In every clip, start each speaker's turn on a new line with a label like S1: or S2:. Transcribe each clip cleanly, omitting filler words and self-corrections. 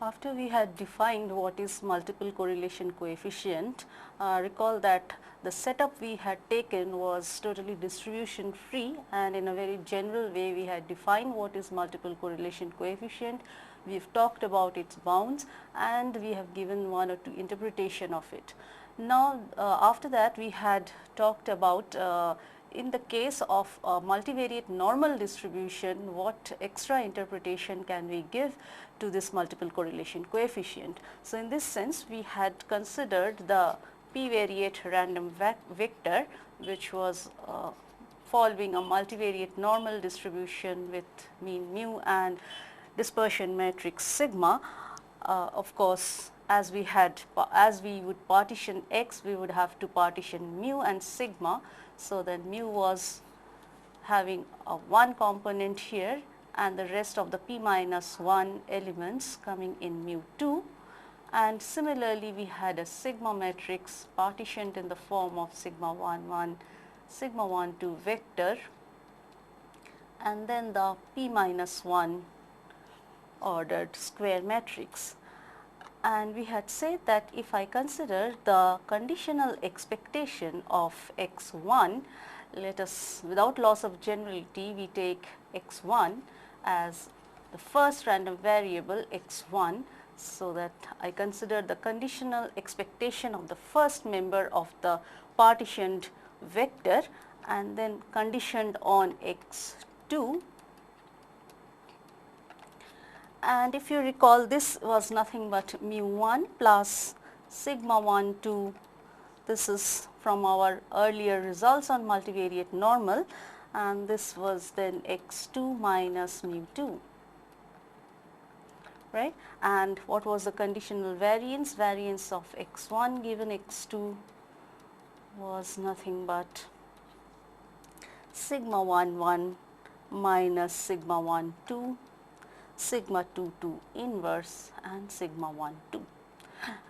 S1: After we had defined what is multiple correlation coefficient, recall that the setup we had taken was totally distribution free, and in a very general way we had defined what is multiple correlation coefficient. We have talked about its bounds and we have given one or two interpretation of it. Now after that we had talked about in the case of a multivariate normal distribution, what extra interpretation can we give to this multiple correlation coefficient. So, in this sense we had considered the p-variate random vector, which was following a multivariate normal distribution with mean mu and dispersion matrix sigma. Of course, as we would partition x, we would have to partition mu and sigma. So, then mu was having a one component here and the rest of the p minus 1 elements coming in mu 2, and similarly we had a sigma matrix partitioned in the form of sigma 1 1 sigma 1 2 vector, and then the p minus 1 ordered square matrix. And we had said that if I consider the conditional expectation of x1, let us, without loss of generality, we take x1 as the first random variable x1, so that I consider the conditional expectation of the first member of the partitioned vector and then conditioned on x2. And if you recall, this was nothing but mu 1 plus sigma 1 2. This is from our earlier results on multivariate normal, and this was then x2 minus mu 2, right. And what was the conditional variance? Variance of x1 given x2 was nothing but sigma 1 1 minus sigma 1 2 sigma 2 2 inverse and sigma 1 2,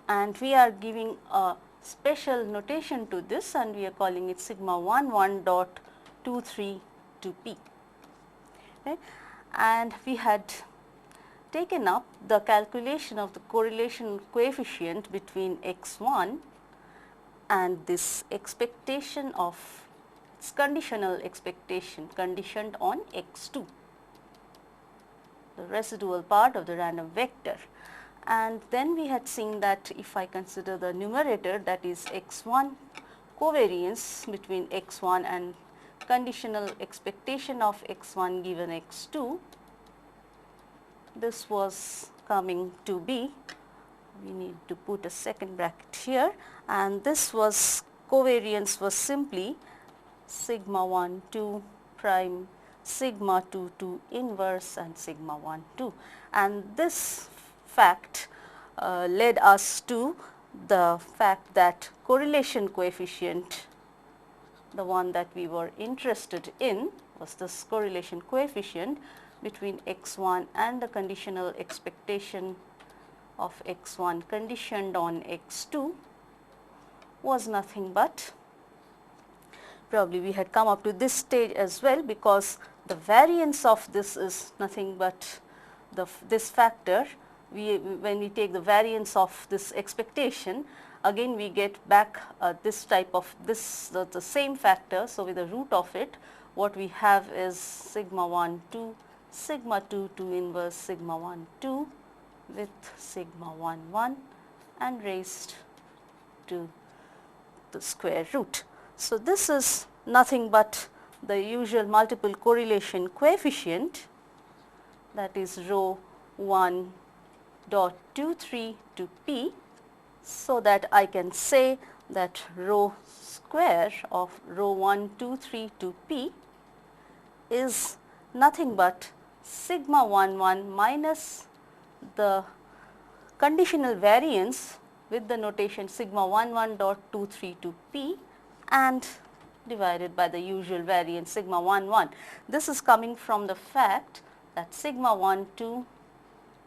S1: and we are giving a special notation to this and we are calling it sigma 1 1 dot 2 3 to p, right. And we had taken up the calculation of the correlation coefficient between x1 and this expectation of its conditional expectation conditioned on x2, the residual part of the random vector. And then we had seen that if I consider the numerator, that is x1 covariance between x1 and conditional expectation of x1 given x2, this was coming to be, we need to put a second bracket here, and this was covariance was simply sigma 1 2 prime sigma 2 2 inverse and sigma 1 2, and this fact led us to the fact that correlation coefficient, the one that we were interested in, was this correlation coefficient between x1 and the conditional expectation of x1 conditioned on x2 was nothing but, probably we had come up to this stage as well, because the variance of this is nothing but this factor. When we take the variance of this expectation, again we get back this type of the same factor. So, with the root of it, what we have is sigma 1 2 sigma 2 2 inverse sigma 1 2 with sigma 1 1 and raised to the square root. So, this is nothing but the usual multiple correlation coefficient, that is rho 1 dot 2 3 to p, so that I can say that rho square of rho 1 2 3 to p is nothing but sigma 1 1 minus the conditional variance with the notation sigma 1 1 dot 2 3 to p and divided by the usual variance sigma 1 1. This is coming from the fact that sigma 1 2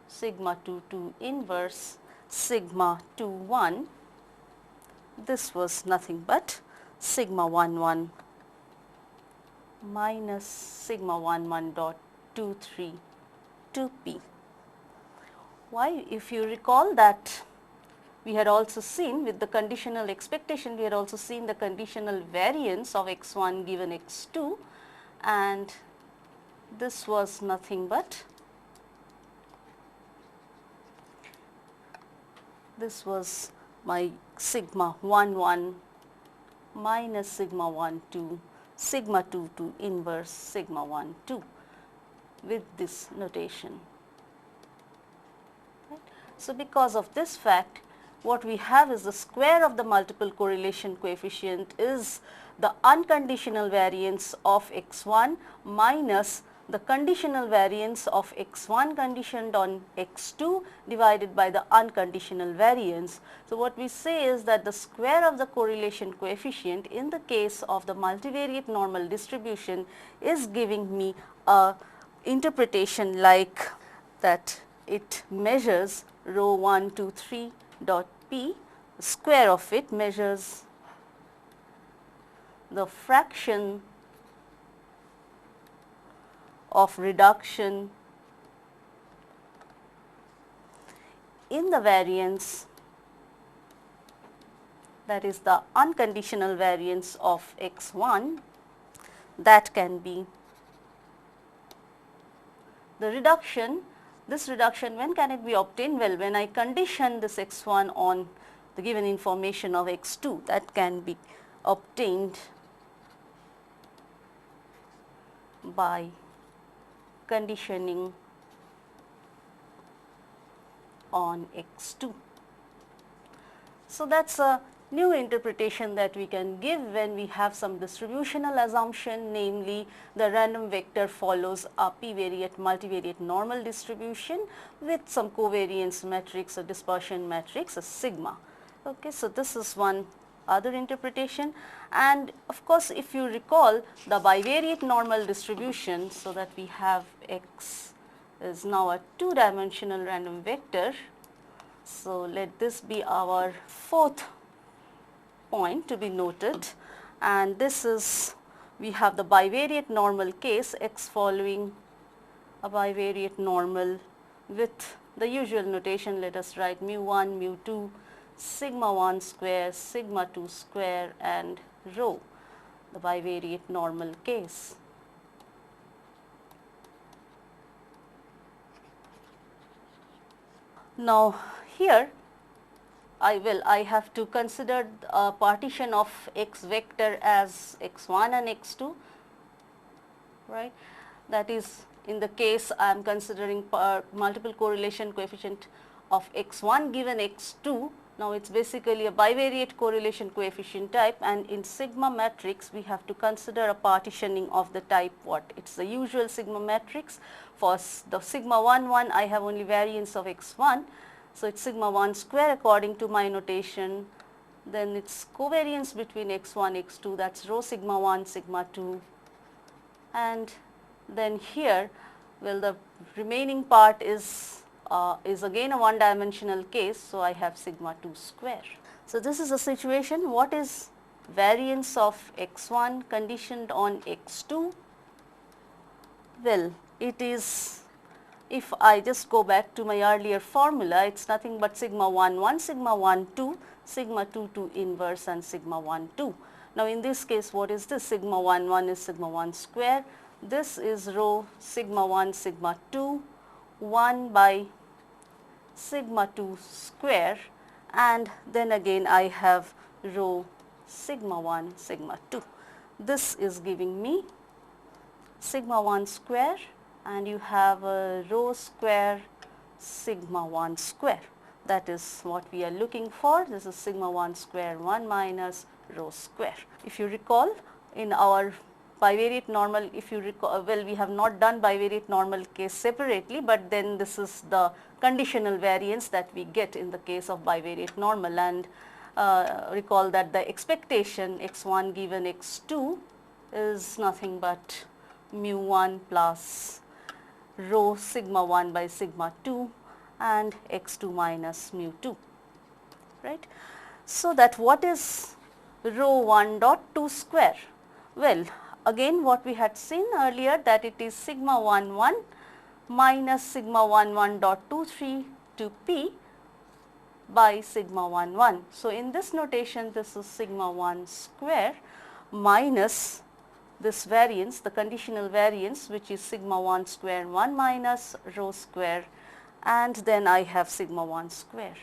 S1: sigma 2 2 inverse sigma 2 1, this was nothing but sigma 1 1 minus sigma 1 1 dot 2 3 2 p. Why? If you recall that we had also seen with the conditional expectation, we had also seen the conditional variance of x1 given x2, and this was nothing but, this was my sigma 1 1 minus sigma 1 2 sigma 2 to inverse sigma 1 2 with this notation. Right. So, because of this fact, what we have is the square of the multiple correlation coefficient is the unconditional variance of x1 minus the conditional variance of x1 conditioned on x2 divided by the unconditional variance. So, what we say is that the square of the correlation coefficient in the case of the multivariate normal distribution is giving me a interpretation like that it measures rho 1 2 3 dot p, the square of it measures the fraction of reduction in the variance, that is the unconditional variance of x1, that can be the reduction. This reduction, when can it be obtained? Well, when I condition this x1 on the given information of x2, that can be obtained by conditioning on x2. So, that is a new interpretation that we can give when we have some distributional assumption, namely the random vector follows a p-variate multivariate normal distribution with some covariance matrix or dispersion matrix, a sigma. Okay, so, this is one other interpretation, and of course, if you recall the bivariate normal distribution, so that we have x is now a two-dimensional random vector. So, let this be our fourth point to be noted, and this is, we have the bivariate normal case x following a bivariate normal with the usual notation. Let us write mu 1 mu 2 sigma 1 square sigma 2 square and rho, the bivariate normal case. Now, here I have to consider a partition of x vector as x1 and x2, right. That is, in the case I am considering multiple correlation coefficient of x1 given x2. Now, it is basically a bivariate correlation coefficient type, and in sigma matrix we have to consider a partitioning of the type what? It is the usual sigma matrix. For the sigma 1 1 I have only variance of x1. So, it is sigma 1 square according to my notation, then it is covariance between x1 x2, that is rho sigma 1 sigma 2, and then here, well, the remaining part is again a one dimensional case. So, I have sigma 2 square. So, this is a situation. What is variance of x1 conditioned on x2? Well, it is, if I just go back to my earlier formula, it is nothing but sigma 1 1 sigma 1 2 sigma 2 2 inverse and sigma 1 2. Now, in this case, what is this? Sigma 1 1 is sigma 1 square, this is rho sigma 1 sigma 2 1 by sigma 2 square, and then again I have rho sigma 1 sigma 2. This is giving me sigma 1 square, and you have a rho square sigma 1 square. That is what we are looking for. This is sigma 1 square 1 minus rho square. If you recall, in our bivariate normal, if you recall, well, we have not done bivariate normal case separately, but then this is the conditional variance that we get in the case of bivariate normal, and recall that the expectation x1 given x2 is nothing but mu 1 plus rho sigma 1 by sigma 2 and x2 minus mu 2, right. So, that what is rho 1 dot 2 square? Well, again what we had seen earlier, that it is sigma 1 1 minus sigma 1 1 dot 2 3 to p by sigma 1 1. So, in this notation this is sigma 1 square minus this variance, the conditional variance, which is sigma 1 square 1 minus rho square, and then I have sigma 1 square.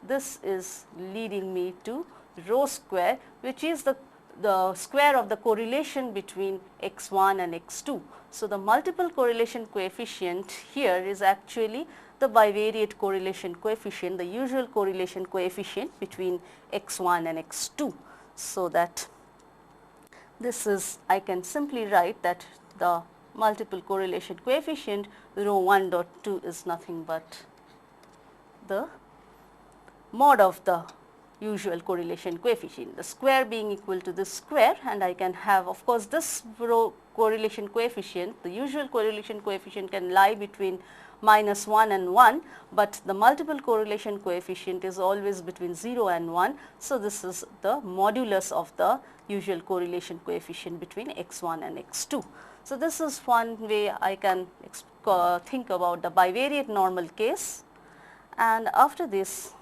S1: This is leading me to rho square, which is the square of the correlation between x1 and x2. So, the multiple correlation coefficient here is actually the bivariate correlation coefficient, the usual correlation coefficient between x1 and x2. So, that this is, I can simply write that the multiple correlation coefficient rho 1 dot 2 is nothing but the mod of the usual correlation coefficient, the square being equal to this square, and I can have, of course, this rho correlation coefficient, the usual correlation coefficient can lie between minus 1 and 1, but the multiple correlation coefficient is always between 0 and 1. So, this is the modulus of the usual correlation coefficient between x1 and x2. So, this is one way I can think about the bivariate normal case. And after this,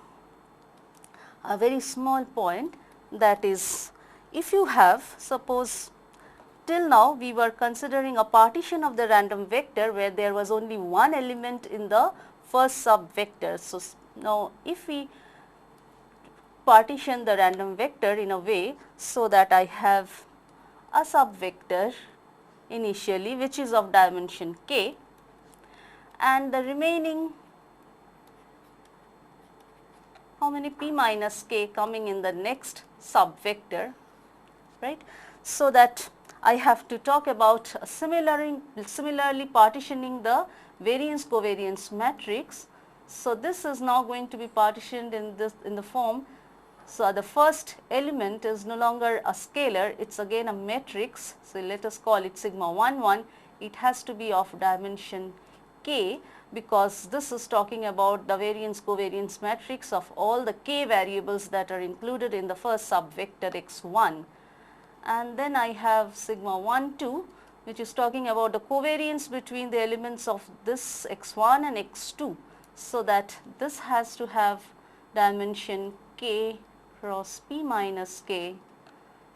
S1: a very small point, that is, if you have, suppose till now we were considering a partition of the random vector where there was only one element in the first sub vector. So, now if we partition the random vector in a way so that I have a sub vector initially which is of dimension k, and the remaining how many p minus k coming in the next sub vector, right. So, that I have to talk about similarly partitioning the variance covariance matrix. So, this is now going to be partitioned in the form. So, the first element is no longer a scalar, it is again a matrix. So, let us call it sigma 1 1, it has to be of dimension k, because this is talking about the variance covariance matrix of all the k variables that are included in the first sub vector x1. And then I have sigma 1 2, which is talking about the covariance between the elements of this x1 and x2. So, that this has to have dimension k cross p minus k,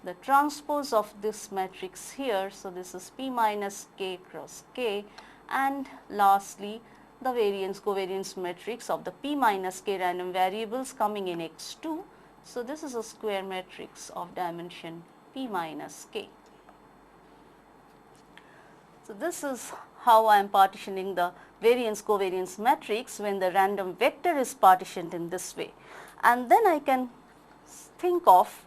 S1: the transpose of this matrix here. So, this is p minus k cross k, and lastly the variance covariance matrix of the p minus k random variables coming in x2. So, this is a square matrix of dimension p minus k. So, this is how I am partitioning the variance covariance matrix when the random vector is partitioned in this way. And then I can think of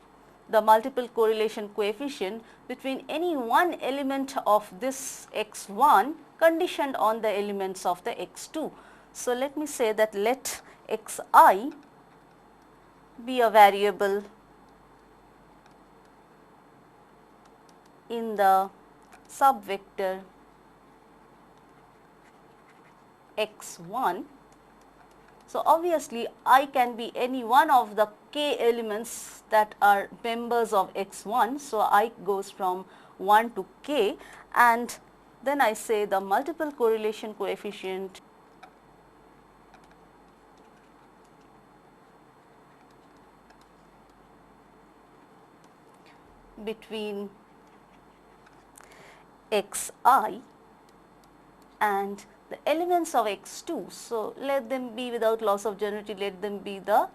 S1: the multiple correlation coefficient between any one element of this x1 conditioned on the elements of the x2. So, let me say that let xi be a variable in the subvector x1. So, obviously, I can be any one of the k elements that are members of x1. So, I goes from 1 to k, and then I say the multiple correlation coefficient between xi and the elements of x2. So, let them be, without loss of generality, let them be the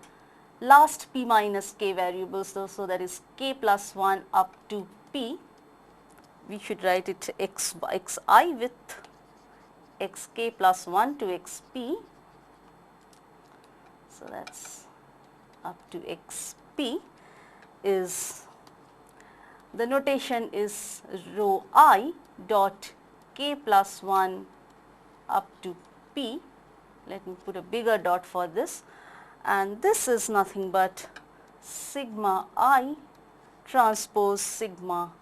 S1: last p minus k variables. So, that is k plus 1 up to p. We should write it xi with xk plus 1 to xp. So, that is up to xp is, the notation is rho I dot k plus 1 up to p. Let me put a bigger dot for this, and this is nothing but sigma I transpose sigma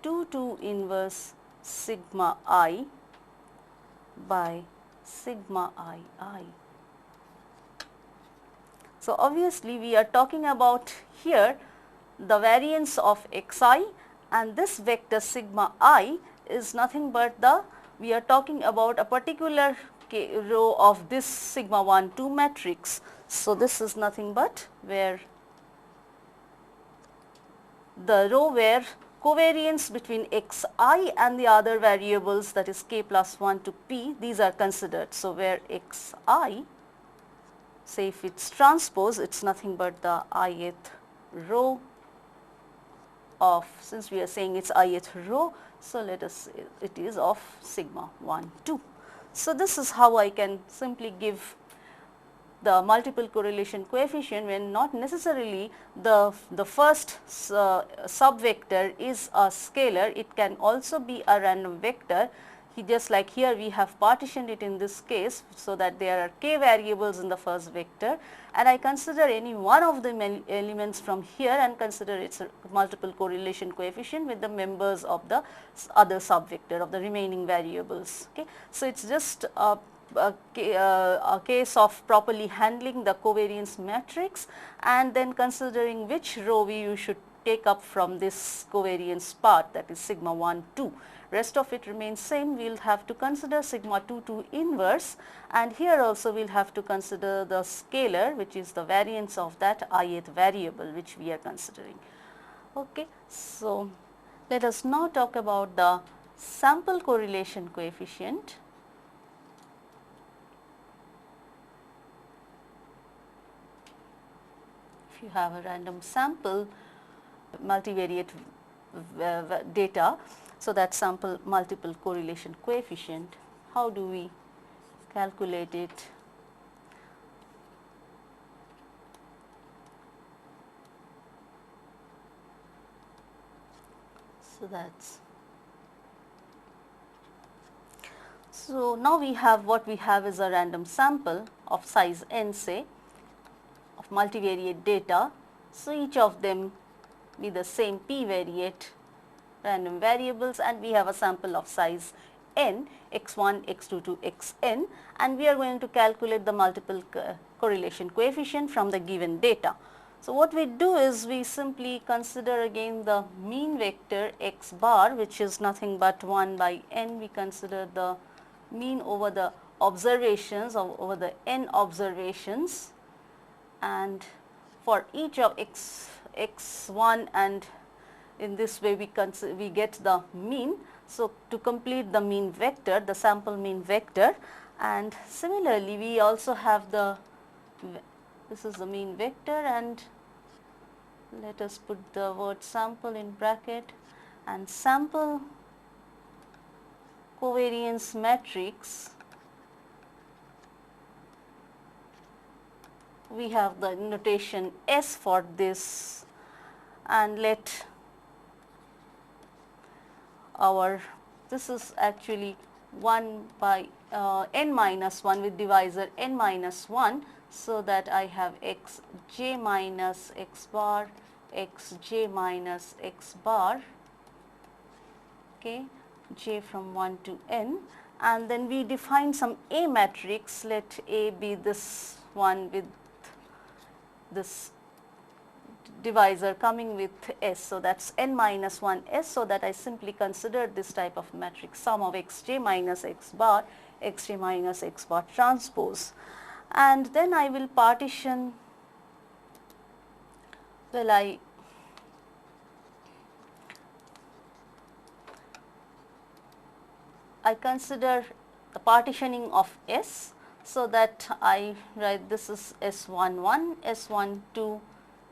S1: 2 inverse sigma I by sigma I. So, obviously, we are talking about here the variance of xi, and this vector sigma I is nothing but the, we are talking about a particular row of this sigma 1 2 matrix. So, this is nothing but where the row where covariance between xi and the other variables, that is k plus 1 to p, these are considered. So, where xi, say if it is transpose, it is nothing but the ith row of, since we are saying it is ith row, so let us say it is of sigma 1 2. So, this is how I can simply give the multiple correlation coefficient when not necessarily the first subvector is a scalar, it can also be a random vector. Just like here we have partitioned it in this case, so that there are k variables in the first vector, and I consider any one of the elements from here and consider its multiple correlation coefficient with the members of the other subvector of the remaining variables. Okay. So, it is just a case of properly handling the covariance matrix and then considering which row you should take up from this covariance part, that is sigma 1 2. Rest of it remains same. We will have to consider sigma 2 2 inverse, and here also we will have to consider the scalar, which is the variance of that ith variable which we are considering. Okay. So, let us now talk about the sample correlation coefficient. If you have a random sample multivariate data, so that sample multiple correlation coefficient, how do we calculate it? So, that's, so now we have, what we have is a random sample of size n, say, of multivariate data. So, each of them be the same p variate random variables, and we have a sample of size n, x1, x2 to xn, and we are going to calculate the multiple correlation coefficient from the given data. So, what we do is we simply consider again the mean vector x bar, which is nothing but 1 by n. We consider the mean over the observations over the n observations, and for each of x1, and in this way we get the mean. So, to complete the mean vector, the sample mean vector, and similarly we also have the, this is the mean vector, and let us put the word sample in bracket, and sample covariance matrix, we have the notation S for this, and let our, this is actually 1 by n minus 1 with divisor n minus 1. So, that I have x j minus x bar, x j minus x bar, okay, j from 1 to n, and then we define some A matrix. Let A be this one with this divisor coming with S. So, that is n minus 1 S. So, that I simply consider this type of matrix sum of x j minus x bar, x j minus x bar transpose, and then I will partition, well, I consider the partitioning of S. So, that I write this is S11, S12,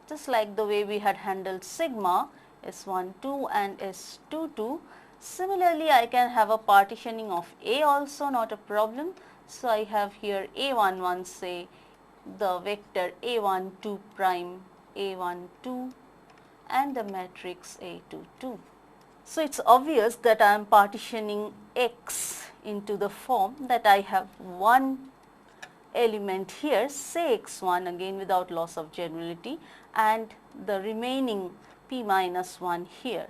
S1: just like the way we had handled sigma, S12 and S22. Similarly, I can have a partitioning of A also, not a problem. So, I have here A11, say the vector A12 prime A12 and the matrix A22. So, it is obvious that I am partitioning X into the form that I have one element here, say x1 again without loss of generality, and the remaining p minus 1 here,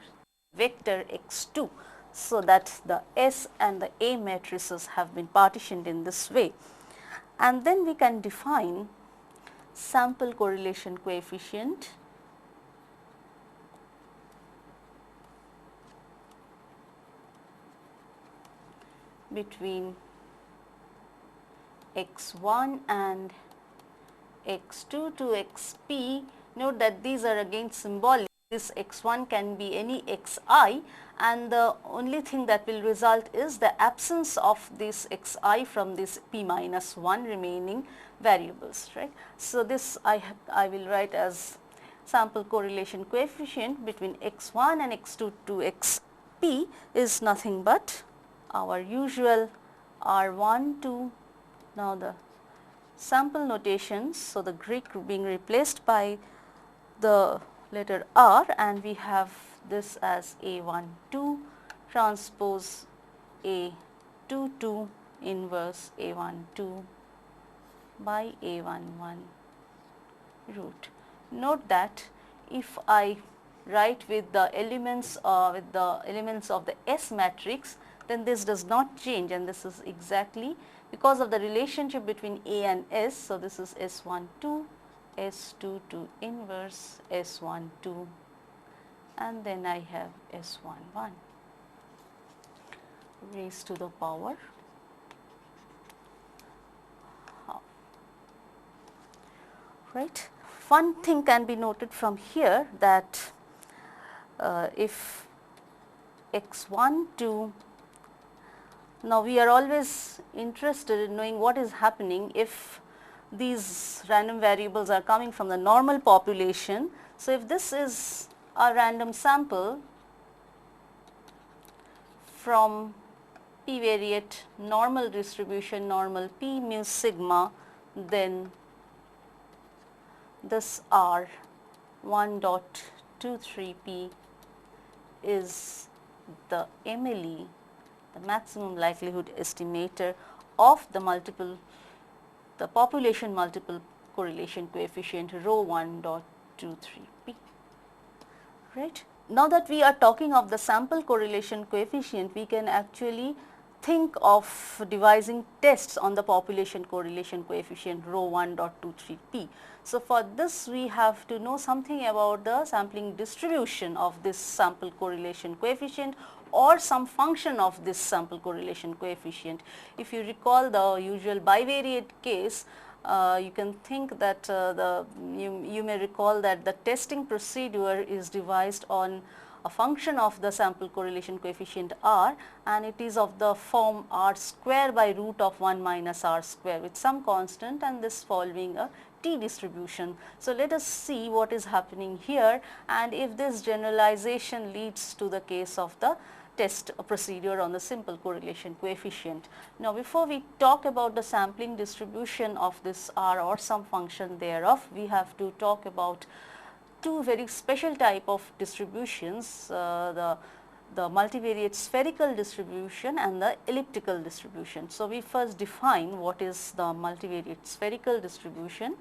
S1: vector x2. So, that the S and the A matrices have been partitioned in this way, and then we can define sample correlation coefficient between x1 and x2 to xp. Note that these are again symbolic. This x1 can be any xi, and the only thing that will result is the absence of this xi from this p minus 1 remaining variables, right. So, this I will write as sample correlation coefficient between x1 and x2 to xp is nothing but our usual R1 to, now the sample notations. So, the Greek being replaced by the letter R, and we have this as A12 transpose A22 inverse A12 by A11 root. Note that if I write with the elements of the S matrix, then this does not change, and this is exactly because of the relationship between A and S. So, this is S12, S22 inverse S12, and then I have S11 raised to the power half, right. One thing can be noted from here that if x1 to, now we are always interested in knowing what is happening if these random variables are coming from the normal population. So, if this is a random sample from Bivariate normal distribution, normal p mu sigma, then this R 1.23p is the MLE, the maximum likelihood estimator of the population multiple correlation coefficient rho 1.23p, right. Now that we are talking of the sample correlation coefficient, we can actually think of devising tests on the population correlation coefficient rho 1.23p. So, for this we have to know something about the sampling distribution of this sample correlation coefficient or some function of this sample correlation coefficient. If you recall the usual bivariate case, you can think that you may recall that the testing procedure is devised on a function of the sample correlation coefficient R, and it is of the form R square by root of 1 minus R square with some constant, and this following a t distribution. So, let us see what is happening here, and if this generalization leads to the case of the test procedure on the simple correlation coefficient. Now, before we talk about the sampling distribution of this R or some function thereof, we have to talk about two very special type of distributions, the multivariate spherical distribution and the elliptical distribution. So, we first define what is the multivariate spherical distribution.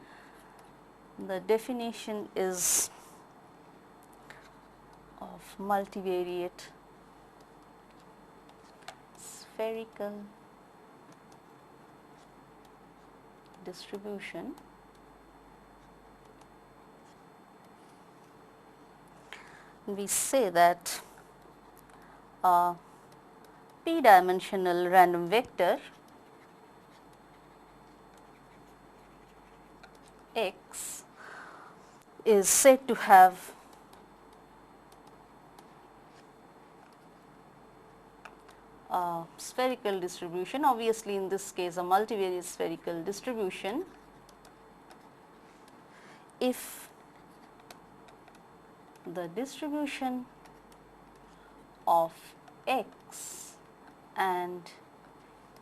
S1: The definition is of multivariate spherical distribution we say that a p-dimensional random vector x is said to have a spherical distribution, obviously in this case a multivariate spherical distribution, if the distribution of x and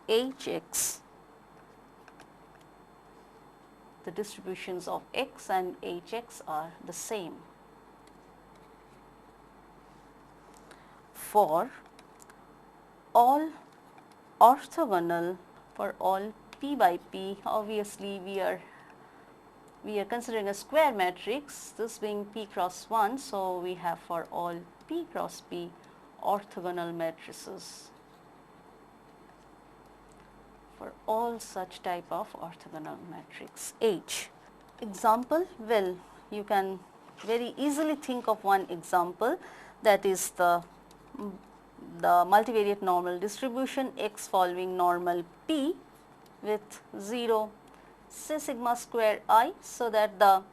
S1: hx, the distributions of x and hx are the same for all orthogonal, for all p by p. Obviously, we are considering a square matrix, this being p cross 1. So, we have for all p cross p orthogonal matrices, for all such type of orthogonal matrix H. Example, well, you can very easily think of one example, that is the multivariate normal distribution x following normal p with 0 say sigma square I, so that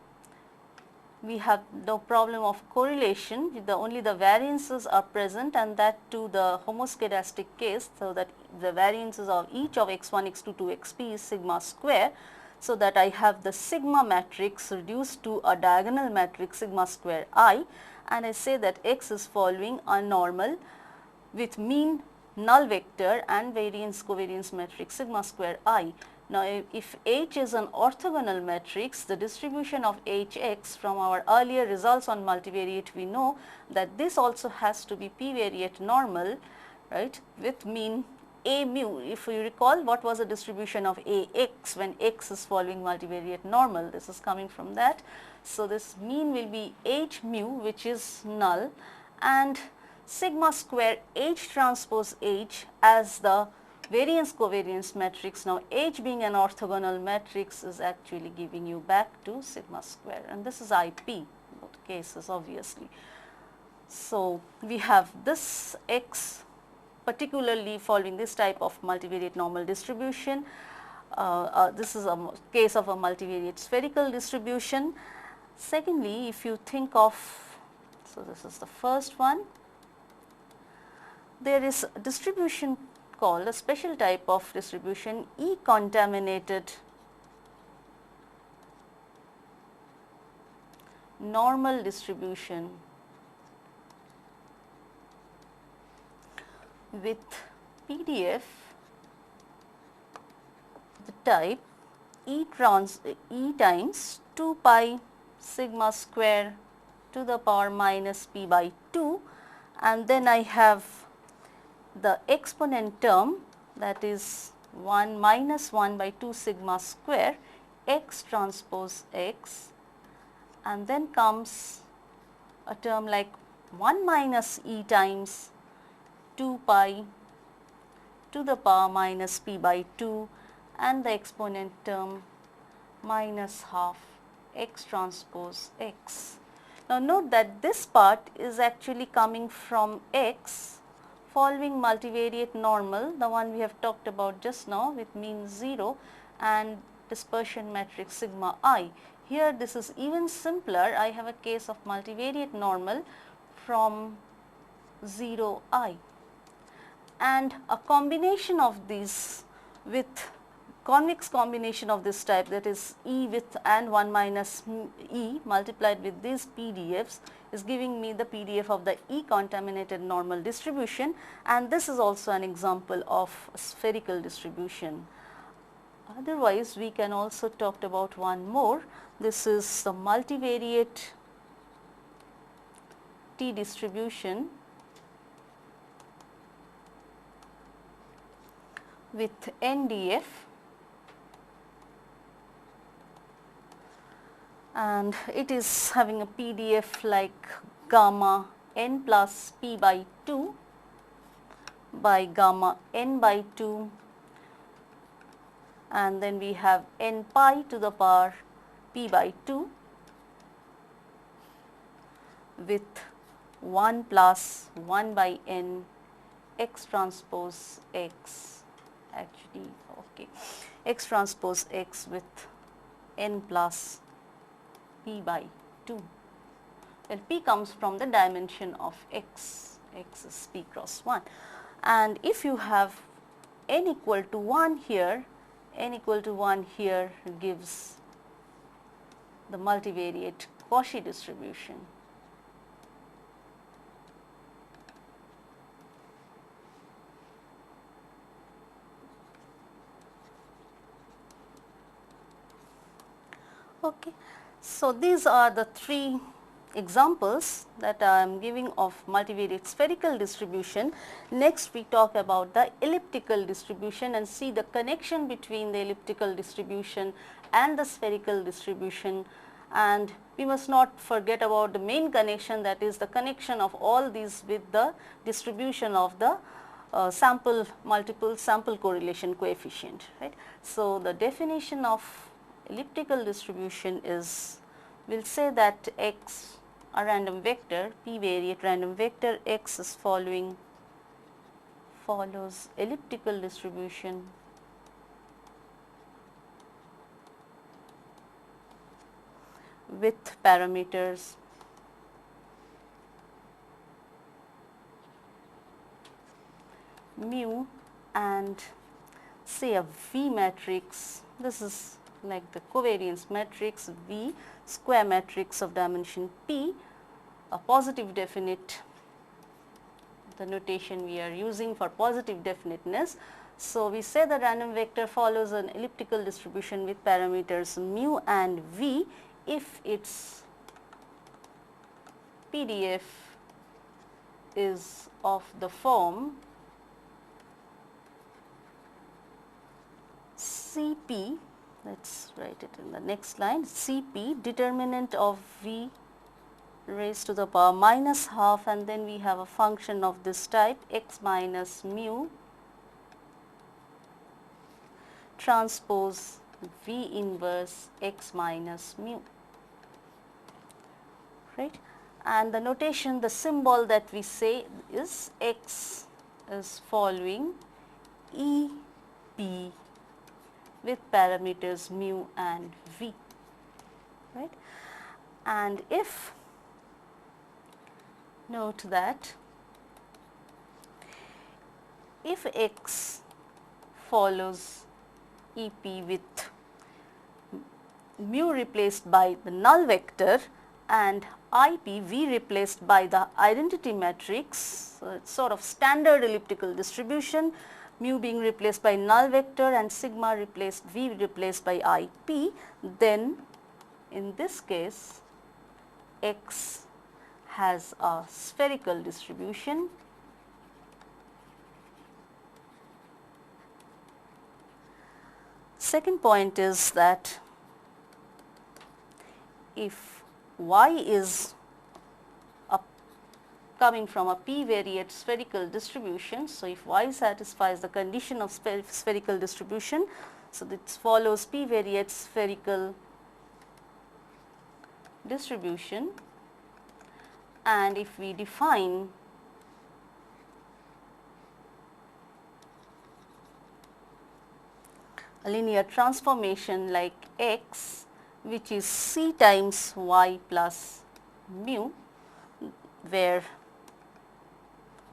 S1: we have no problem of correlation, only the variances are present, and that to the homoscedastic case, so that the variances of each of x1, x2 to xp is sigma square, so that I have the sigma matrix reduced to a diagonal matrix sigma square I, and I say that X is following a normal with mean null vector and variance covariance matrix sigma square I. Now, if H is an orthogonal matrix, the distribution of Hx from our earlier results on multivariate, we know that this also has to be p-variate normal, right, with mean A mu. If you recall, what was the distribution of Ax when x is following multivariate normal? This is coming from that. So, this mean will be H mu, which is null, and sigma square H transpose H as the variance covariance matrix. Now, H being an orthogonal matrix is actually giving you back to sigma square, and this is IP in both cases obviously. So, we have this X particularly following this type of multivariate normal distribution. This is a case of a multivariate spherical distribution. Secondly, if you think of, so this is the first one, there is a distribution called a special type of distribution, E-contaminated normal distribution with PDF the type E times 2 pi sigma square to the power minus p by 2, and then I have the exponent term, that is 1 minus 1 by 2 sigma square x transpose x, and then comes a term like 1 minus E times 2 pi to the power minus p by 2, and the exponent term minus half x transpose x. Now, note that this part is actually coming from x following multivariate normal, the one we have talked about just now with mean 0 and dispersion matrix sigma I. Here this is even simpler. I have a case of multivariate normal from 0 I, and a combination of these with convex combination of this type, that is E with and 1 minus E multiplied with these PDFs, is giving me the PDF of the E-contaminated normal distribution, and this is also an example of spherical distribution. Otherwise, we can also talk about one more. This is the multivariate T distribution with NDF, and it is having a PDF like gamma n plus p by 2 by gamma n by 2, and then we have n pi to the power p by 2 with 1 plus 1 by n x transpose x, actually okay, x transpose x with n plus p by 2. Well, p comes from the dimension of x, x is p cross 1, and if you have n equal to 1 here, n equal to 1 here gives the multivariate Cauchy distribution. Okay. So, these are the three examples that I am giving of multivariate spherical distribution. Next, we talk about the elliptical distribution and see the connection between the elliptical distribution and the spherical distribution, and we must not forget about the main connection, that is the connection of all these with the distribution of the multiple sample correlation coefficient, right. So, the definition of elliptical distribution is, we will say that x, a random vector, p-variate random vector x is follows elliptical distribution with parameters mu and say a V matrix. This is like the covariance matrix V, square matrix of dimension P, a positive definite, the notation we are using for positive definiteness. So, we say the random vector follows an elliptical distribution with parameters mu and V if its PDF is of the form Cp, let us write it in the next line, Cp determinant of V raised to the power minus half, and then we have a function of this type x minus mu transpose V inverse x minus mu, right. And the notation, the symbol that we say is x is following E P with parameters mu and V, right. And if, note that if x follows EP with mu replaced by the null vector and IP V replaced by the identity matrix, so it's sort of standard elliptical distribution, mu being replaced by null vector and sigma replaced V replaced by IP, then in this case x has a spherical distribution Second point is that if y is coming from a p-variate spherical distribution, so if y satisfies the condition of spherical distribution, so this follows p-variate spherical distribution, and if we define a linear transformation like x, which is c times y plus mu, where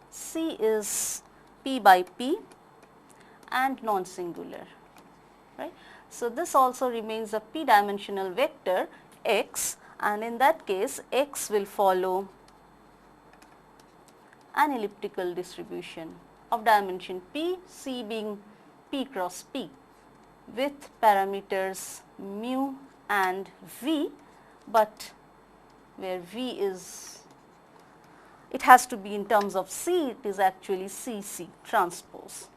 S1: c is p by p and non-singular, right. So, this also remains a p-dimensional vector x, and in that case x will follow an elliptical distribution of dimension p, c being p cross p, with parameters mu and v, but where v is, it has to be in terms of c, it is actually c transpose.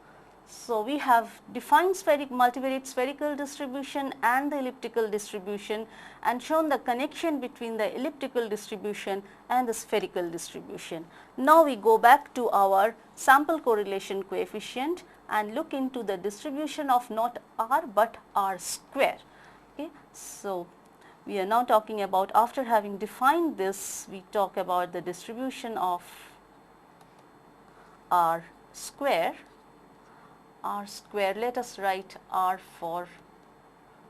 S1: So, we have defined multivariate spherical distribution and the elliptical distribution and shown the connection between the elliptical distribution and the spherical distribution. Now, we go back to our sample correlation coefficient and look into the distribution of not r but r square. Okay. So, we are now talking about, after having defined this, we talk about the distribution of r square. R square, let us write r for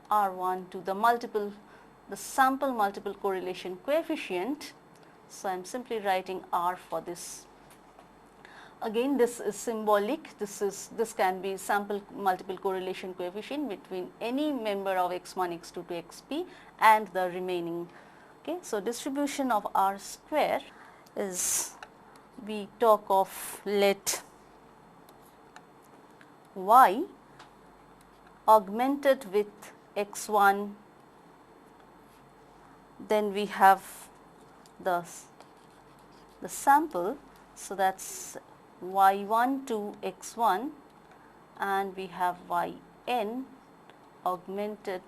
S1: r1 to the sample multiple correlation coefficient. So, I am simply writing r for this. Again, this is symbolic, this can be sample multiple correlation coefficient between any member of x1, x2 to xp and the remaining. Okay. So, distribution of r square is, we talk of, let y augmented with x1, then we have the sample. So, that is y1 to x1, and we have yn augmented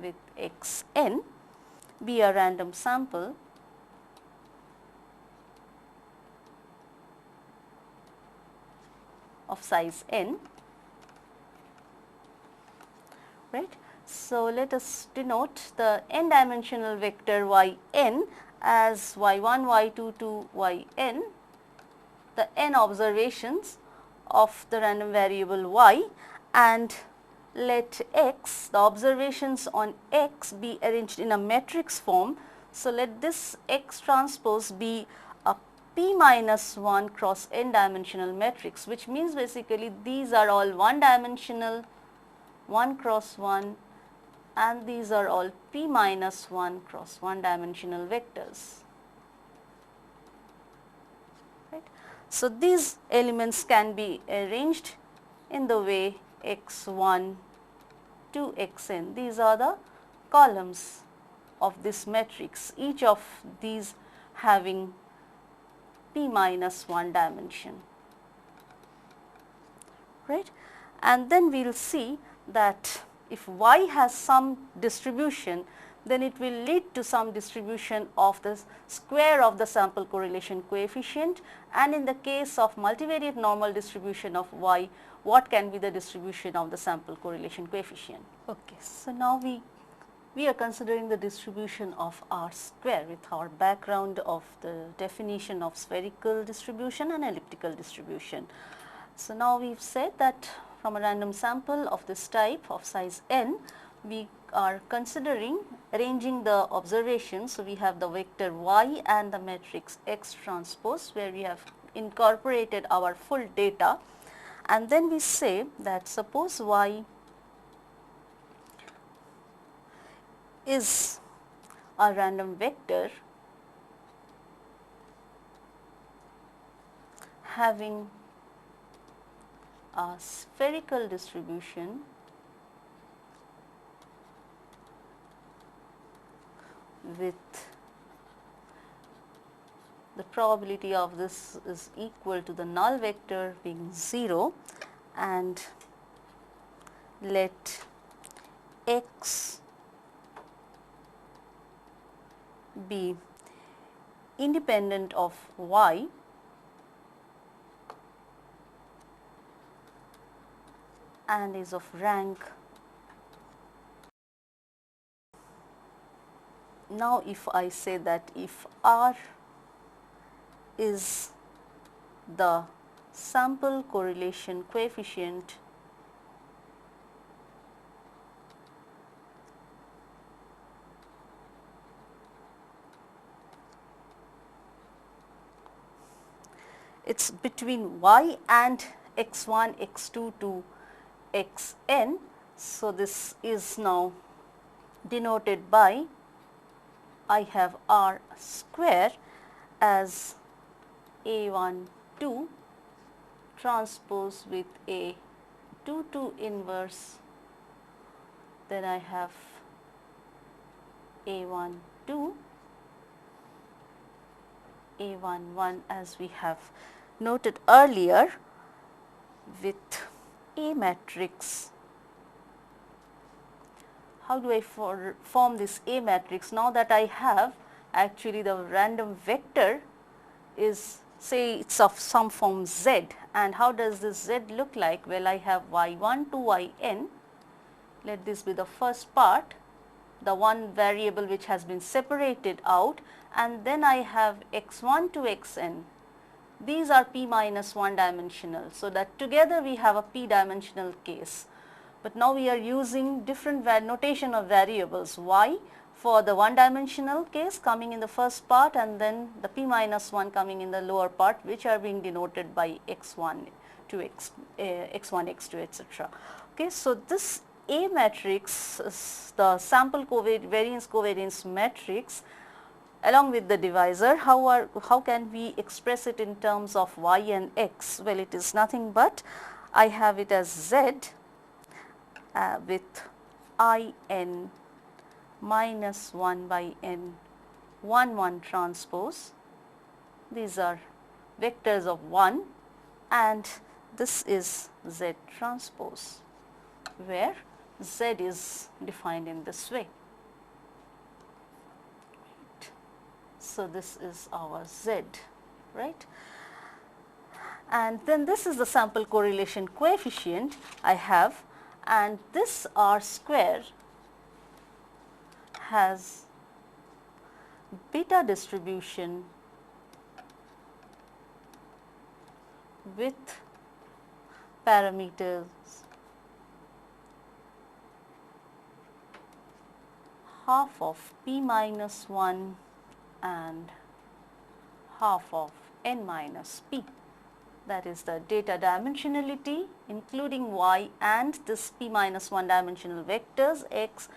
S1: with xn, be a random sample of size n, right. So, let us denote the n dimensional vector yn as y1, y2 to yn, the n observations of the random variable y, and let X, the observations on X be arranged in a matrix form. So, let this X transpose be a P minus 1 cross n dimensional matrix, which means basically these are all one dimensional, 1 cross 1, and these are all P minus 1 cross 1 dimensional vectors. Right. So, these elements can be arranged in the way x1 to xn. These are the columns of this matrix, each of these having P minus 1 dimension. Right. And then we will see that if y has some distribution, then it will lead to some distribution of the square of the sample correlation coefficient, and in the case of multivariate normal distribution of y, what can be the distribution of the sample correlation coefficient. Okay, so now we are considering the distribution of R square with our background of the definition of spherical distribution and elliptical distribution. So now we have said that from a random sample of this type of size n, we are considering arranging the observations. So we have the vector y and the matrix X transpose, where we have incorporated our full data, and then we say that suppose y is a random vector having a spherical distribution with the probability of this is equal to the null vector being 0, and let X be independent of y and is of rank. Now, if I say that if R is the sample correlation coefficient it's between y and x1, x2 to xn. So, this is now denoted by I have R square as A12 transpose with A22 inverse, then I have A12, A11 as we have noted earlier with A matrix. How do I form this A matrix? Now that I have actually the random vector is, say it's of some form z, and how does this z look like? Well, I have y1 to yn, let this be the first part, the one variable which has been separated out, and then I have x1 to xn. These are p minus 1 dimensional, so that together we have a p dimensional case. But now we are using different notation of variables, y for the one dimensional case coming in the first part, and then the p minus 1 coming in the lower part, which are being denoted by x1 to x1, x2, etc. Okay, so this A matrix is the sample variance covariance matrix along with the divisor. How can we express it in terms of y and x? Well, it is nothing but I have it as z with in minus 1 by n 1 1 transpose. These are vectors of 1, and this is z transpose, where z is defined in this way. So, this is our z, right? And then this is the sample correlation coefficient I have, and this R square has beta distribution with parameters half of p minus 1 and half of n minus p. That is the data dimensionality including y and this p minus 1 dimensional vectors x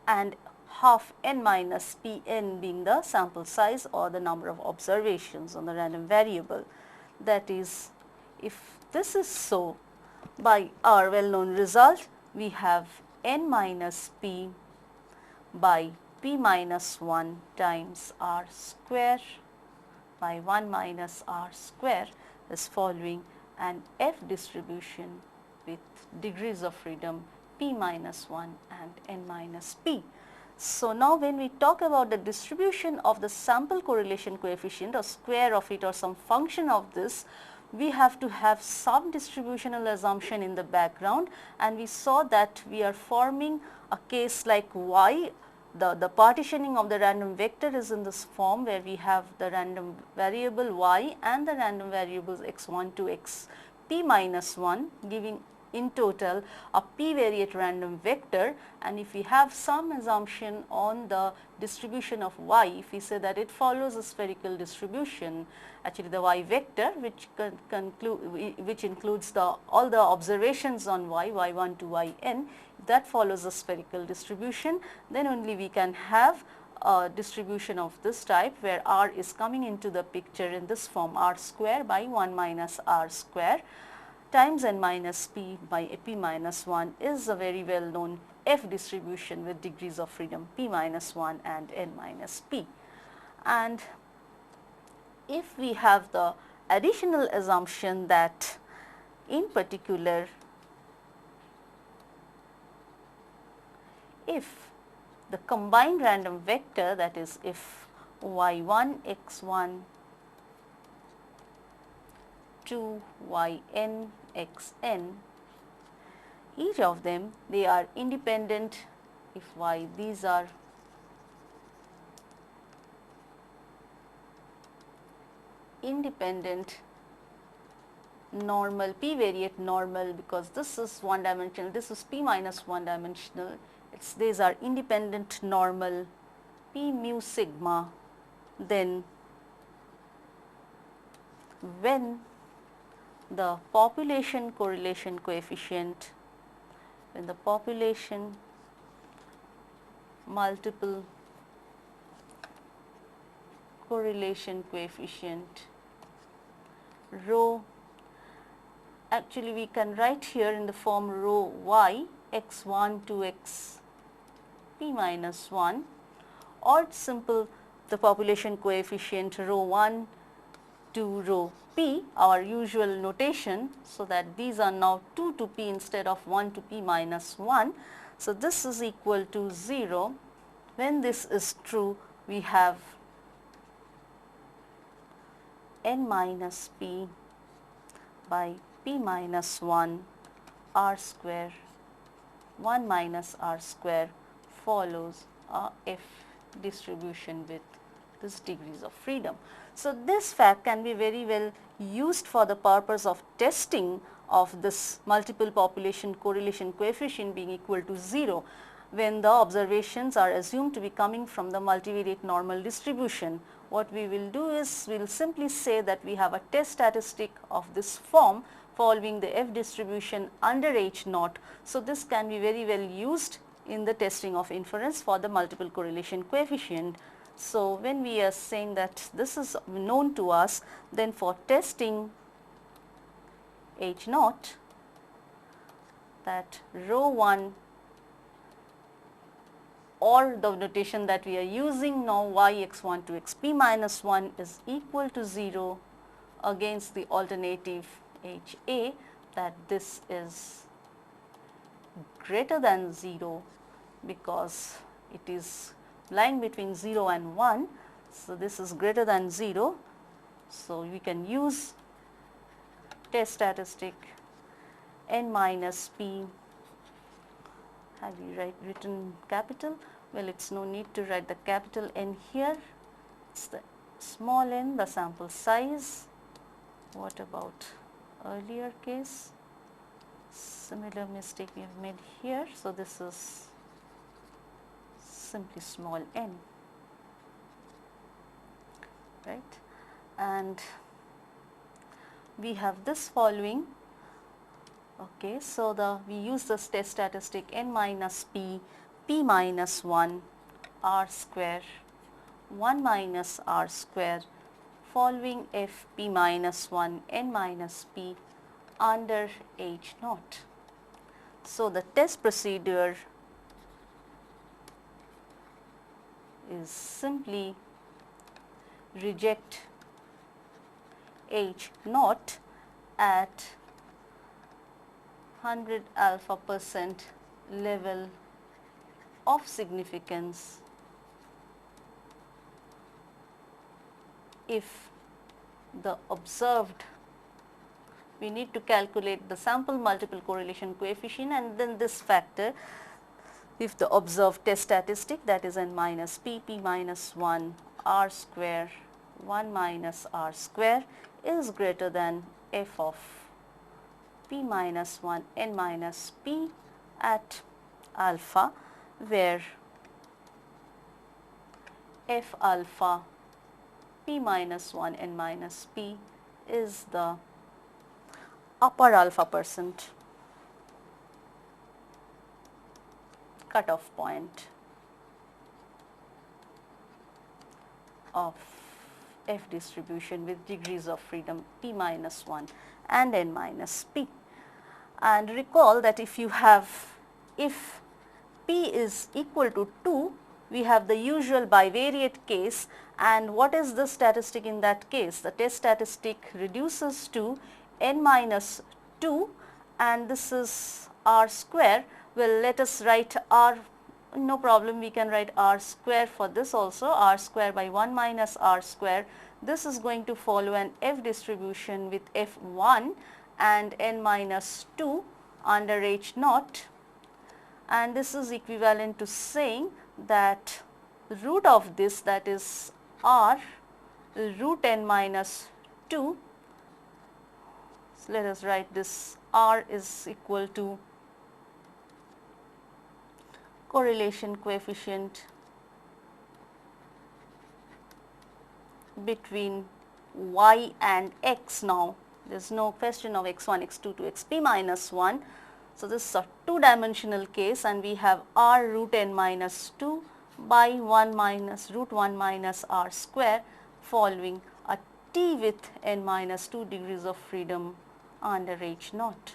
S1: and half n minus p n being the sample size or the number of observations on the random variable. That is, if this is so, by our well known result we have n minus p by p minus 1 times r square by 1 minus r square is following an F distribution with degrees of freedom p minus 1 and n minus p. So, now when we talk about the distribution of the sample correlation coefficient or square of it or some function of this, we have to have some distributional assumption in the background, and we saw that we are forming a case like y. The partitioning of the random vector is in this form where we have the random variable y and the random variables x1 to xp minus 1 giving in total a p-variate random vector, and if we have some assumption on the distribution of y, if we say that it follows a spherical distribution, actually the y vector which includes all the observations on y, y1 to yn, if that follows a spherical distribution, then only we can have a distribution of this type where r is coming into the picture in this form, r square by 1 minus r square times n minus p by p minus 1 is a very well known F distribution with degrees of freedom p minus 1 and n minus p. And if we have the additional assumption that in particular if the combined random vector, that is if y1 x1 to yn xn, each of them they are independent, if y these are independent normal p-variate normal, because this is one dimensional, this is p minus 1 dimensional, these are independent normal p mu sigma, then when the population correlation coefficient, when the population multiple correlation coefficient rho, actually we can write here in the form rho y x1 to x p minus 1, or simple the population coefficient rho 1 to rho p, our usual notation, so that these are now 2 to p instead of 1 to p minus 1. So, this is equal to 0. When this is true, we have n minus p by p minus 1 r square 1 minus r square follows a F distribution with this degrees of freedom. So, this fact can be very well used for the purpose of testing of this multiple population correlation coefficient being equal to 0 when the observations are assumed to be coming from the multivariate normal distribution. What we will do is we will simply say that we have a test statistic of this form following the F distribution under H naught. So, this can be very well used in the testing of inference for the multiple correlation coefficient. So, when we are saying that this is known to us, then for testing H naught, that rho 1 or the notation that we are using now y x1 to xp minus 1 is equal to 0 against the alternative H a, that this is greater than 0 because it is lying between 0 and 1. So, this is greater than 0. So, we can use test statistic n minus p. Have you written capital? Well, it is no need to write the capital N here, it is the small n, the sample size. What about earlier case? Similar mistake we have made here. So, this is simply small n, right. And we have this following. Okay, so we use this test statistic n minus p, p minus 1, r square, 1 minus r square, following f p minus 1 n minus p under h naught. So the test procedure is simply reject h naught at 100 alpha percent level of significance if the observed, we need to calculate the sample multiple correlation coefficient and then this factor, if the observed test statistic, that is n minus p, p minus 1, r square, 1 minus r square is greater than f of p minus 1 n minus p at alpha, where f alpha p minus 1 n minus p is the upper alpha percent cutoff point of f distribution with degrees of freedom p minus 1 and n minus p. And recall that if p is equal to 2, we have the usual bivariate case, and what is the statistic in that case? The test statistic reduces to n minus 2 and this is r square. Well, let us write r, no problem, we can write r square for this also, r square by 1 minus r square. This is going to follow an f distribution with f1 and n minus 2 under h naught, and this is equivalent to saying that root of this, that is r root n minus 2, so let us write this, r is equal to correlation coefficient between y and x. Now there is no question of x1, x2 to xp minus 1. So this is a two-dimensional case and we have r root n minus 2 by 1 minus root 1 minus r square following a t with n minus 2 degrees of freedom under h naught,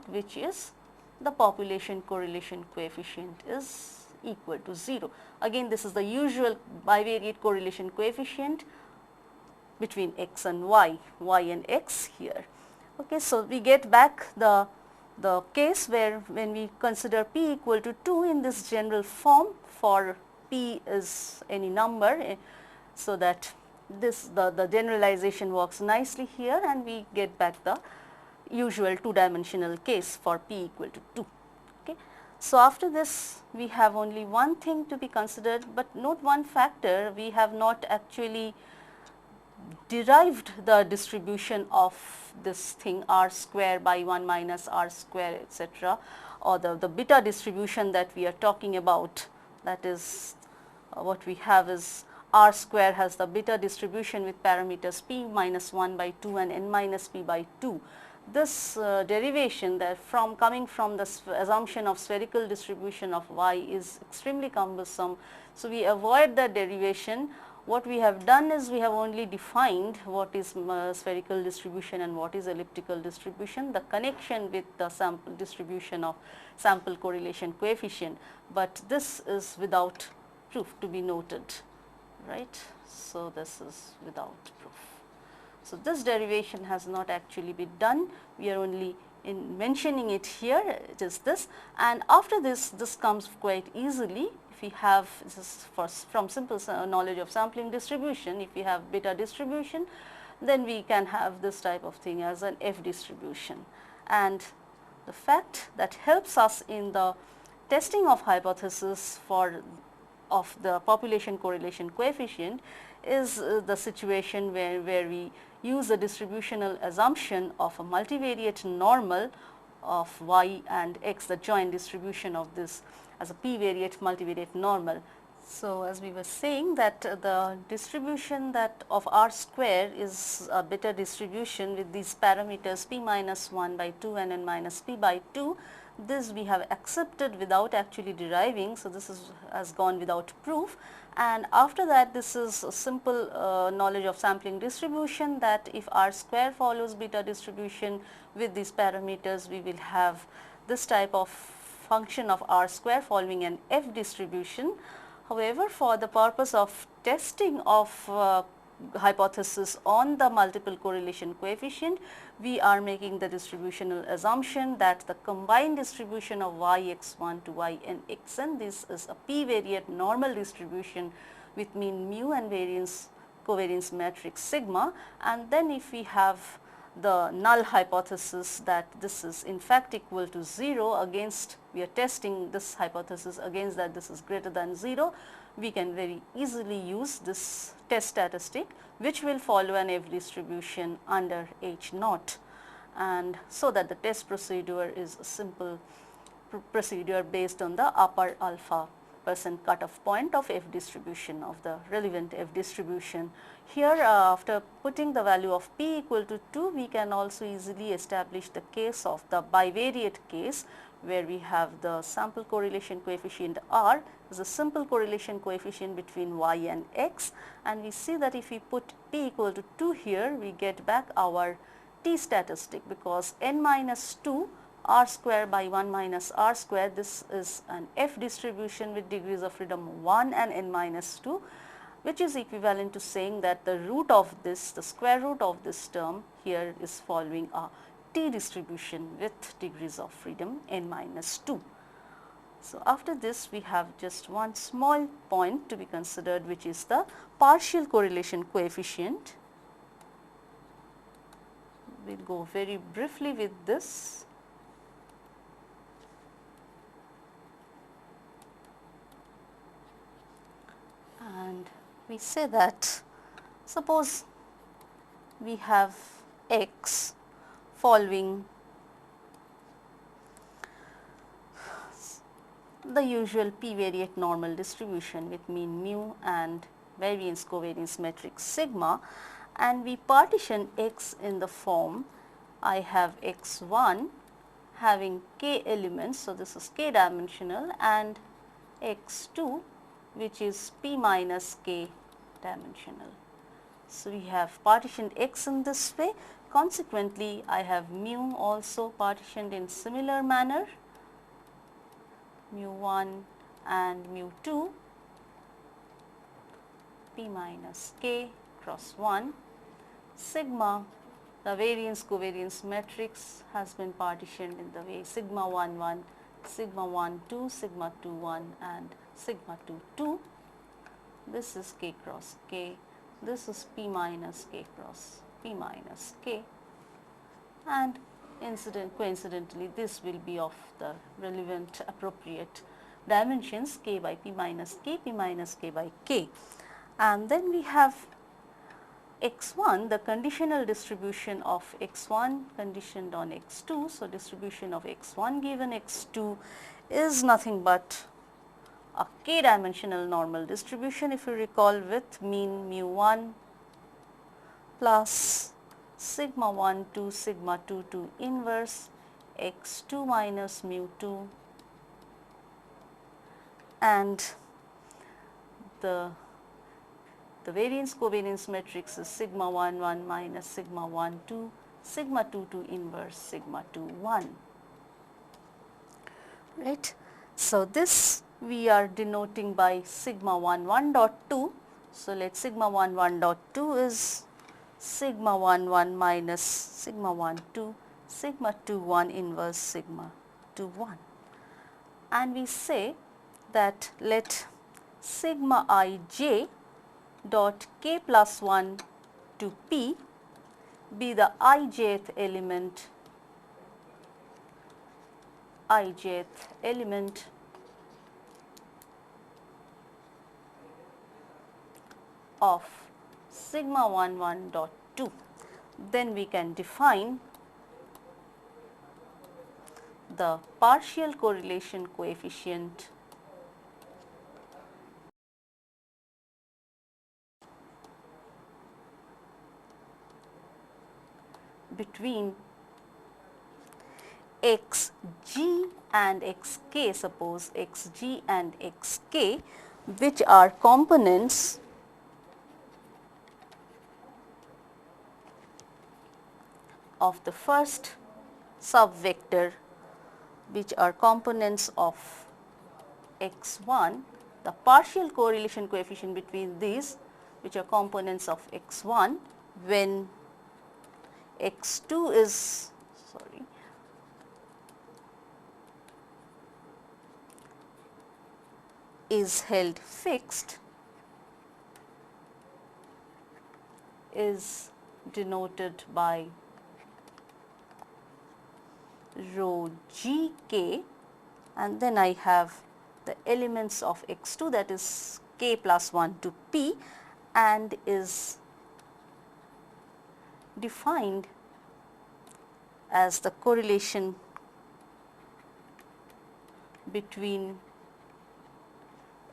S1: which is the population correlation coefficient is equal to 0. Again, this is the usual bivariate correlation coefficient between x and y and x here. Okay, so we get back the case where when we consider p equal to 2 in this general form for p is any number, so that this the generalization works nicely here and we get back the usual two-dimensional case for p equal to 2. Okay. So after this we have only one thing to be considered, but note one factor, we have not actually derived the distribution of this thing r square by 1 minus r square etc., or the beta distribution that we are talking about. That is what we have is r square has the beta distribution with parameters p minus 1 by 2 and n minus p by 2. This derivation that coming from the assumption of spherical distribution of y is extremely cumbersome. So we avoid the derivation. What we have done is we have only defined what is spherical distribution and what is elliptical distribution, the connection with the sample distribution of sample correlation coefficient, but this is without proof to be noted, right. So this is without proof. So this derivation has not actually been done, we are only mentioning it here, it is this, and after this comes quite easily. If we have, this is from simple knowledge of sampling distribution, if we have beta distribution, then we can have this type of thing as an f distribution. And the fact that helps us in the testing of hypothesis of the population correlation coefficient is the situation where we use the distributional assumption of a multivariate normal of y and x, the joint distribution of this as a p-variate multivariate normal. So, as we were saying that the distribution that of R square is a better distribution with these parameters p minus 1 by 2 and n minus p by 2. This we have accepted without actually deriving. So, this has gone without proof, and after that this is a simple knowledge of sampling distribution, that if R square follows beta distribution with these parameters, we will have this type of function of R square following an F distribution. However, for the purpose of testing of hypothesis on the multiple correlation coefficient, we are making the distributional assumption that the combined distribution of yx1 to yn xn, this is a p-variate normal distribution with mean mu and variance covariance matrix sigma, and then if we have the null hypothesis that this is in fact equal to 0 against, we are testing this hypothesis against that this is greater than 0, we can very easily use this test statistic which will follow an F distribution under H naught, and so that the test procedure is a simple procedure based on the upper alpha % cutoff point of F distribution, of the relevant F distribution. Here after putting the value of p equal to 2, we can also easily establish the case of the bivariate case, where we have the sample correlation coefficient R is a simple correlation coefficient between y and x, and we see that if we put p equal to 2 here, we get back our t statistic, because n minus 2 R square by 1 minus R square, this is an F distribution with degrees of freedom 1 and n minus 2, which is equivalent to saying that the root of this, the square root of this term here is following a t distribution with degrees of freedom n minus 2. So, after this we have just one small point to be considered, which is the partial correlation coefficient. We will go very briefly with this. And we say that suppose we have x following the usual p-variate normal distribution with mean mu and variance covariance matrix sigma, and we partition x in the form, I have x1 having k elements, so this is k dimensional, and x2 which is p minus k dimensional. So, we have partitioned x in this way. Consequently, I have mu also partitioned in similar manner, mu 1 and mu 2, p minus k cross 1, sigma, the variance covariance matrix has been partitioned in the way sigma 1 1, sigma 1 2, sigma 2 1 and sigma 2 2. This is k cross k, this is p minus k cross p minus k, and coincidentally this will be of the relevant appropriate dimensions k by p minus k, p minus k by k. And then we have x1, the conditional distribution of x1 conditioned on x2. So, distribution of x1 given x2 is nothing but a k dimensional normal distribution, if you recall, with mean mu 1 plus sigma 1 2 sigma 2 2 inverse x2 minus mu 2, and the variance covariance matrix is sigma 1 1 minus sigma 1 2, sigma 2 2 inverse sigma 2 1, right. So, this we are denoting by sigma 1 1 dot 2. So, let sigma 1 1 dot 2 is sigma 1 1 minus sigma 1 2, sigma 2 1 inverse sigma 2 1, and we say that let sigma I j dot k plus 1 to p be the ijth element of sigma 1 1 dot 2. Then we can define the partial correlation coefficient between xg and xk, suppose xg and xk, which are components of the first subvector, which are components of x1, the partial correlation coefficient between these, which are components of x1, when x2 is held fixed, is denoted by rho gk, and then I have the elements of x2, that is k plus 1 to p, and is defined as the correlation between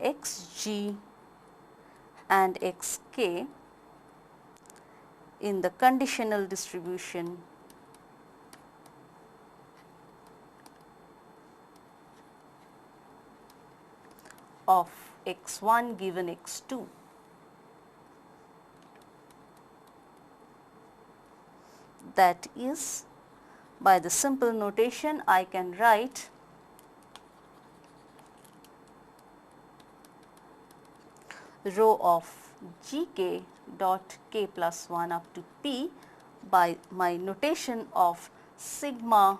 S1: xg and xk in the conditional distribution of x1 given x2. That is, by the simple notation I can write rho of gk dot k plus 1 up to p by my notation of sigma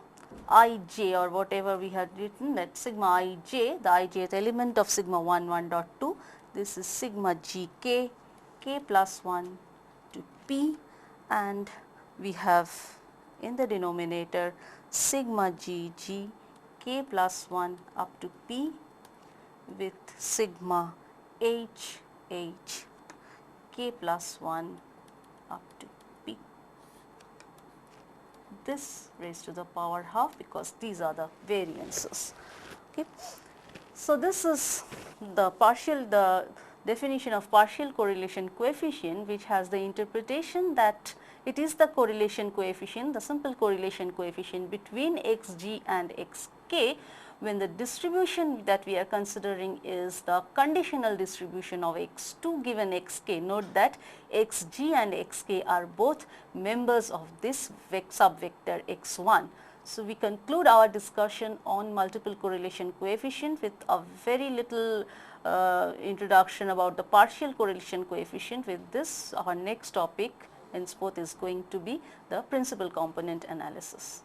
S1: ij, or whatever we had written, that sigma ij, the ijth element of sigma 1 1 dot 2, this is sigma gk k plus 1 to p, and we have in the denominator sigma gg k plus 1 up to p with sigma h k plus 1 up to p. This raised to the power half, because these are the variances. Okay. So, this is the definition of partial correlation coefficient, which has the interpretation that it is the correlation coefficient, the simple correlation coefficient between xg and xk, when the distribution that we are considering is the conditional distribution of x2 given xk. Note that xg and xk are both members of this subvector x1. So, we conclude our discussion on multiple correlation coefficient with a very little introduction about the partial correlation coefficient. With this, our next topic henceforth is going to be the principal component analysis.